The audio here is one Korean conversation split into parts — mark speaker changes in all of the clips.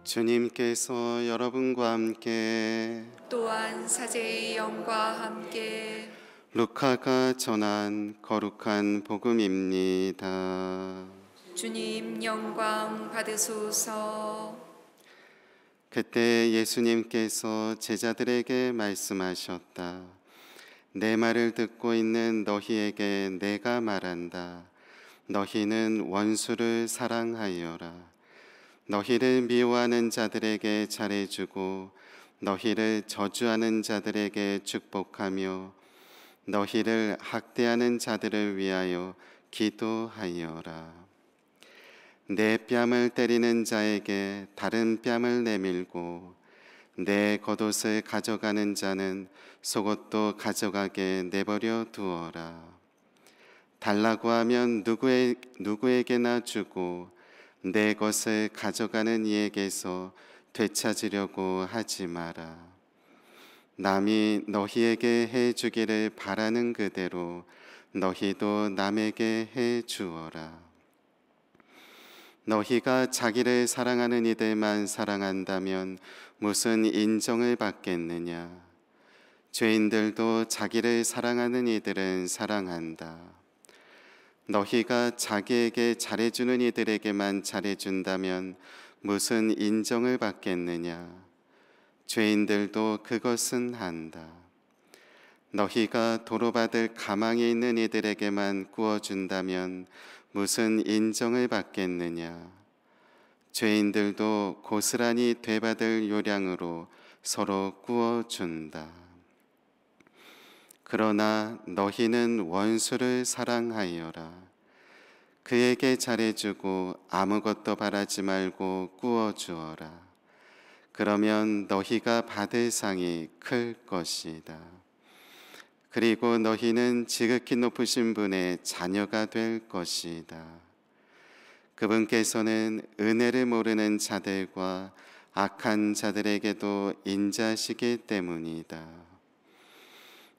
Speaker 1: 주님께서 여러분과 함께
Speaker 2: 또한 사제의 영과 함께
Speaker 1: 루카가 전한 거룩한 복음입니다.
Speaker 2: 주님 영광 받으소서.
Speaker 1: 그때 예수님께서 제자들에게 말씀하셨다. 내 말을 듣고 있는 너희에게 내가 말한다. 너희는 원수를 사랑하여라. 너희를 미워하는 자들에게 잘해주고 너희를 저주하는 자들에게 축복하며 너희를 학대하는 자들을 위하여 기도하여라. 내 뺨을 때리는 자에게 다른 뺨을 내밀고 내 겉옷을 가져가는 자는 속옷도 가져가게 내버려 두어라. 달라고 하면 누구에게나 주고 내 것을 가져가는 이에게서 되찾으려고 하지 마라. 남이 너희에게 해주기를 바라는 그대로 너희도 남에게 해주어라. 너희가 자기를 사랑하는 이들만 사랑한다면 무슨 인정을 받겠느냐? 죄인들도 자기를 사랑하는 이들은 사랑한다. 너희가 자기에게 잘해주는 이들에게만 잘해준다면 무슨 인정을 받겠느냐? 죄인들도 그것은 한다. 너희가 도로받을 가망이 있는 이들에게만 구워준다면 무슨 인정을 받겠느냐? 죄인들도 고스란히 되받을 요량으로 서로 구워준다. 그러나 너희는 원수를 사랑하여라. 그에게 잘해주고 아무것도 바라지 말고 구워주어라. 그러면 너희가 받을 상이 클 것이다. 그리고 너희는 지극히 높으신 분의 자녀가 될 것이다. 그분께서는 은혜를 모르는 자들과 악한 자들에게도 인자하시기 때문이다.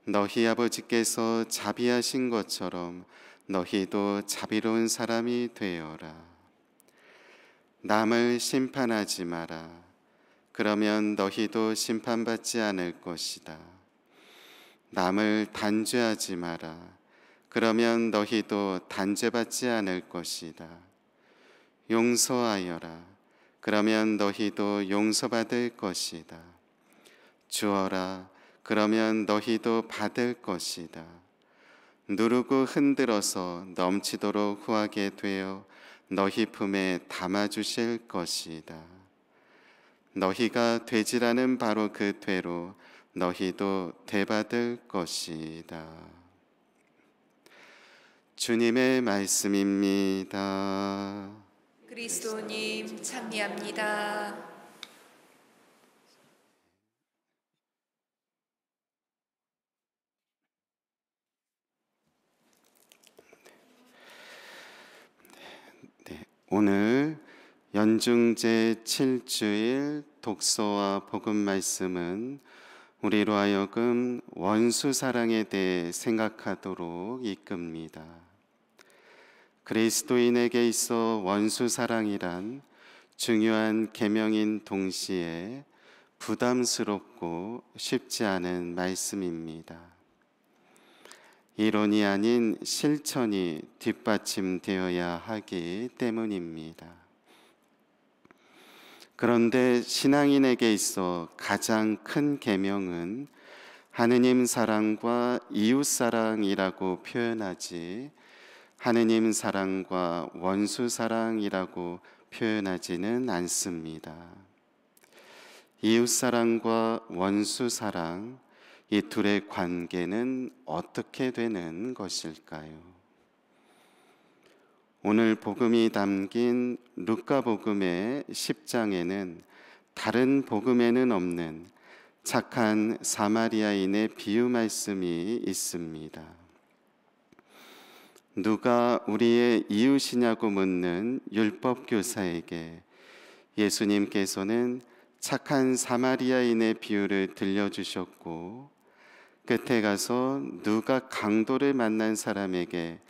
Speaker 1: 너희 아버지께서 자비하신 것처럼 너희도 자비로운 사람이 되어라. 남을 심판하지 마라. 그러면 너희도 심판받지 않을 것이다. 남을 단죄하지 마라. 그러면 너희도 단죄받지 않을 것이다. 용서하여라. 그러면 너희도 용서받을 것이다. 주어라. 그러면 너희도 받을 것이다. 누르고 흔들어서 넘치도록 후하게 되어 너희 품에 담아주실 것이다. 너희가 되지라는 바로 그 되로 너희도 되받을 것이다. 주님의 말씀입니다.
Speaker 2: 그리스도님 찬미합니다.
Speaker 1: 오늘 연중제 7주일 독서와 복음 말씀은 우리로 하여금 원수 사랑에 대해 생각하도록 이끕니다. 그리스도인에게 있어 원수 사랑이란 중요한 계명인 동시에 부담스럽고 쉽지 않은 말씀입니다. 이론이 아닌 실천이 뒷받침되어야 하기 때문입니다. 그런데 신앙인에게 있어 가장 큰 계명은 하느님 사랑과 이웃 사랑이라고 표현하지 하느님 사랑과 원수 사랑이라고 표현하지는 않습니다. 이웃 사랑과 원수 사랑, 이 둘의 관계는 어떻게 되는 것일까요? 오늘 복음이 담긴 루카복음의 10장에는 다른 복음에는 없는 착한 사마리아인의 비유 말씀이 있습니다. 누가 우리의 이웃이냐고 묻는 율법 교사에게 예수님께서는 착한 사마리아인의 비유를 들려주셨고, 끝에 가서 누가 강도를 만난 사람에게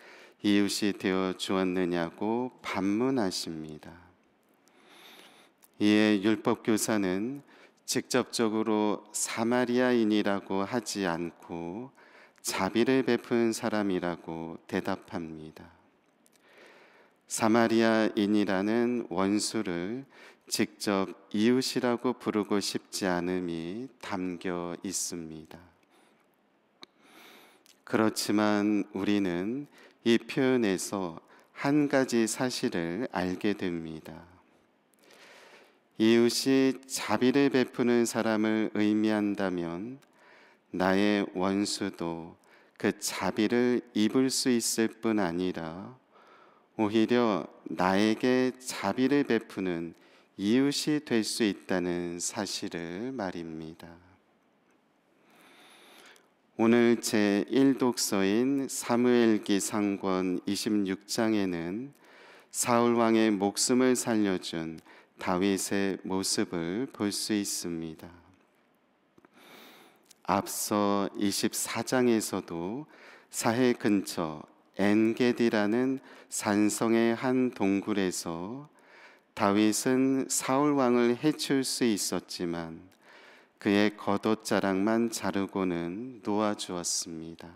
Speaker 1: 이웃이 되어 주었느냐고 반문하십니다. 이에 율법교사는 직접적으로 사마리아인이라고 하지 않고 자비를 베푼 사람이라고 대답합니다. 사마리아인이라는 원수를 직접 이웃이라고 부르고 싶지 않음이 담겨 있습니다. 그렇지만 우리는 이 표현에서 한 가지 사실을 알게 됩니다. 이웃이 자비를 베푸는 사람을 의미한다면 나의 원수도 그 자비를 입을 수 있을 뿐 아니라 오히려 나에게 자비를 베푸는 이웃이 될 수 있다는 사실을 말입니다. 오늘 제1독서인 사무엘기 상권 26장에는 사울 왕의 목숨을 살려준 다윗의 모습을 볼 수 있습니다. 앞서 24장에서도 사해 근처 엔게디라는 산성의 한 동굴에서 다윗은 사울 왕을 해칠 수 있었지만 그의 겉옷자락만 자르고는 놓아주었습니다.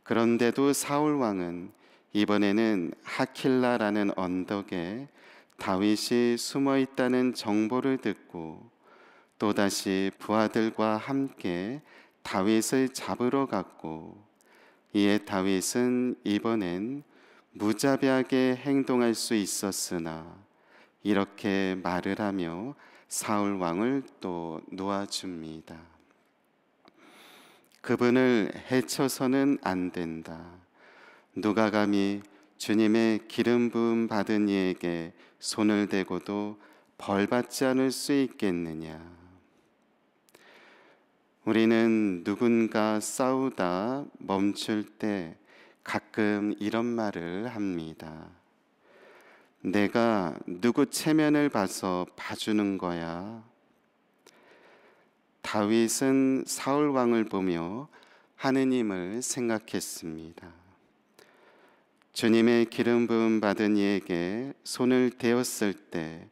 Speaker 1: 그런데도 사울 왕은 이번에는 하킬라라는 언덕에 다윗이 숨어 있다는 정보를 듣고 또다시 부하들과 함께 다윗을 잡으러 갔고, 이에 다윗은 이번엔 무자비하게 행동할 수 있었으나 이렇게 말을 하며 사울 왕을 또 놓아줍니다. 그분을 해쳐서는 안 된다. 누가 감히 주님의 기름 부음 받은 이에게 손을 대고도 벌받지 않을 수 있겠느냐. 우리는 누군가 싸우다 멈출 때 가끔 이런 말을 합니다. 내가 누구 체면을 봐서 봐주는 거야. 다윗은 사울 왕을 보며 하느님을 생각했습니다. 주님의 기름 부음 받은 이에게 손을 대었을 때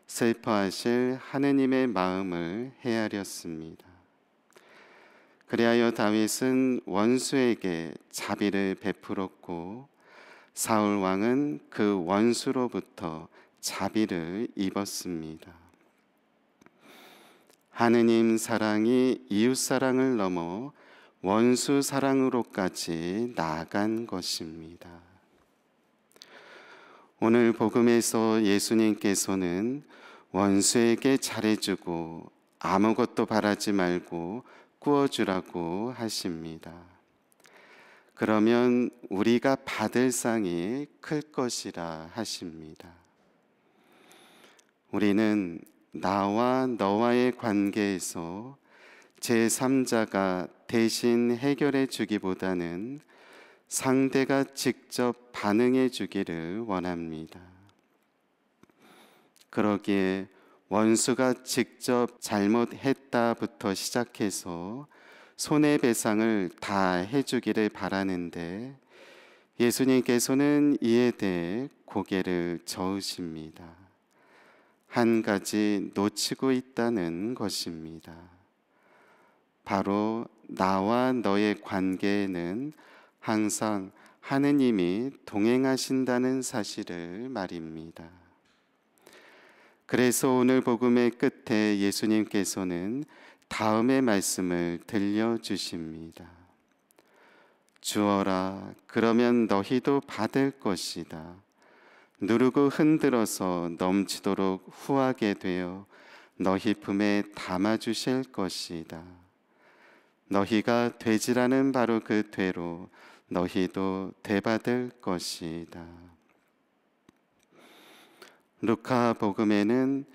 Speaker 1: 슬퍼하실 하느님의 마음을 헤아렸습니다. 그리하여 다윗은 원수에게 자비를 베풀었고 사울 왕은 그 원수로부터 자비를 입었습니다. 하느님 사랑이 이웃 사랑을 넘어 원수 사랑으로까지 나아간 것입니다. 오늘 복음에서 예수님께서는 원수에게 잘해주고 아무것도 바라지 말고 구워주라고 하십니다. 그러면 우리가 받을 상이 클 것이라 하십니다. 우리는 나와 너와의 관계에서 제3자가 대신 해결해 주기보다는 상대가 직접 반응해 주기를 원합니다. 그러기에 원수가 직접 잘못했다부터 시작해서 손해배상을 다 해주기를 바라는데 예수님께서는 이에 대해 고개를 저으십니다. 한 가지 놓치고 있다는 것입니다. 바로 나와 너의 관계에는 항상 하느님이 동행하신다는 사실을 말입니다. 그래서 오늘 복음의 끝에 예수님께서는 다음의 말씀을 들려주십니다. 주어라, 그러면 너희도 받을 것이다. 누르고 흔들어서 넘치도록 후하게 되어 너희 품에 담아주실 것이다. 너희가 되지라는 바로 그 되로 너희도 되받을 것이다. 루카 복음에는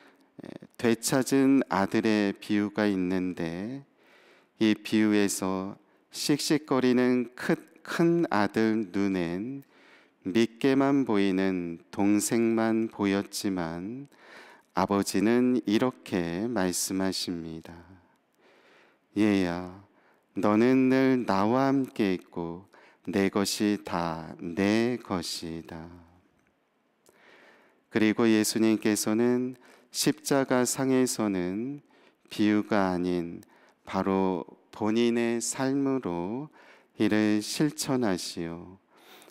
Speaker 1: 되찾은 아들의 비유가 있는데 이 비유에서 씩씩거리는 큰 아들 눈엔 믿게만 보이는 동생만 보였지만 아버지는 이렇게 말씀하십니다. 얘야, 너는 늘 나와 함께 있고 내 것이 다 내 것이다. 그리고 예수님께서는 십자가 상에서는 비유가 아닌 바로 본인의 삶으로 이를 실천하시어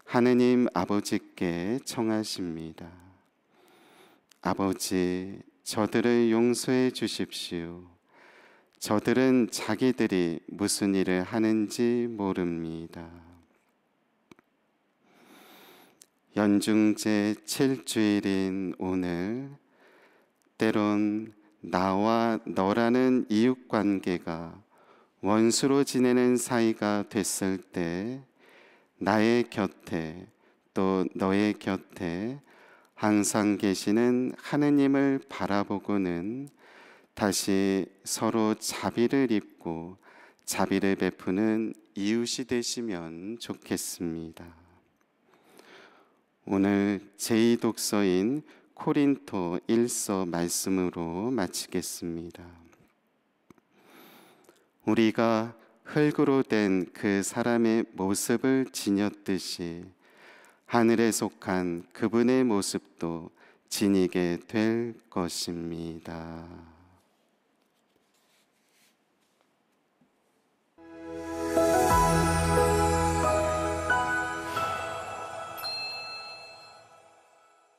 Speaker 1: 하느님 아버지께 청하십니다. 아버지, 저들을 용서해 주십시오. 저들은 자기들이 무슨 일을 하는지 모릅니다. 연중제 7주일인 오늘, 때론 나와 너라는 이웃관계가 원수로 지내는 사이가 됐을 때 나의 곁에 또 너의 곁에 항상 계시는 하느님을 바라보고는 다시 서로 자비를 입고 자비를 베푸는 이웃이 되시면 좋겠습니다. 오늘 제2독서인 코린토 1서 말씀으로 마치겠습니다. 우리가 흙으로 된 그 사람의 모습을 지녔듯이 하늘에 속한 그분의 모습도 지니게 될 것입니다.